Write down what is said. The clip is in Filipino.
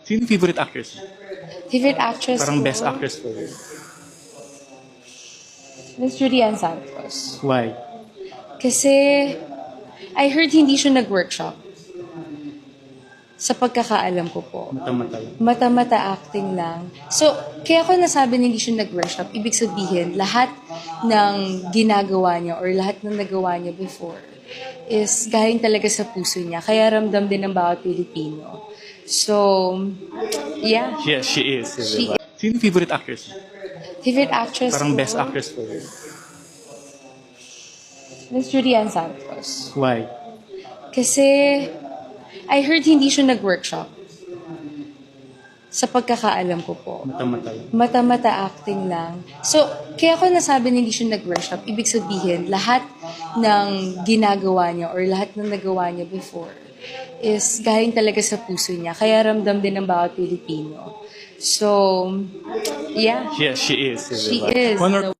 Sino yung favorite actress? Favorite actress Parang ko, best actress for you. Miss Julian Santos. Why? Kasi, I heard hindi siya nag-workshop. Sa pagkakaalam ko po. Mata-mata lang. Mata-mata acting lang. So, kaya ako nasabi na hindi siya nag-workshop, ibig sabihin, lahat ng ginagawa niya or lahat ng nagawa niya before is galing talaga sa puso niya. Kaya ramdam din ng bawat Pilipino. So, yeah. Yes, she is. She Diba? Sino yung favorite actress? Favorite actress Parang ko, best actress for you. Miss Julian Santos. Why? Kasi, I heard hindi siya nag-workshop. Sa pagkakaalam ko po. Mata-mata lang. Mata-mata acting lang. So, kaya ako nasabi na hindi siya nag-workshop, ibig sabihin, lahat ng ginagawa niya or lahat ng nagawa niya before is galing talaga sa puso niya. Kaya ramdam din ng bawat Pilipino. So, yeah. Yes, she is. She Diba? is. One more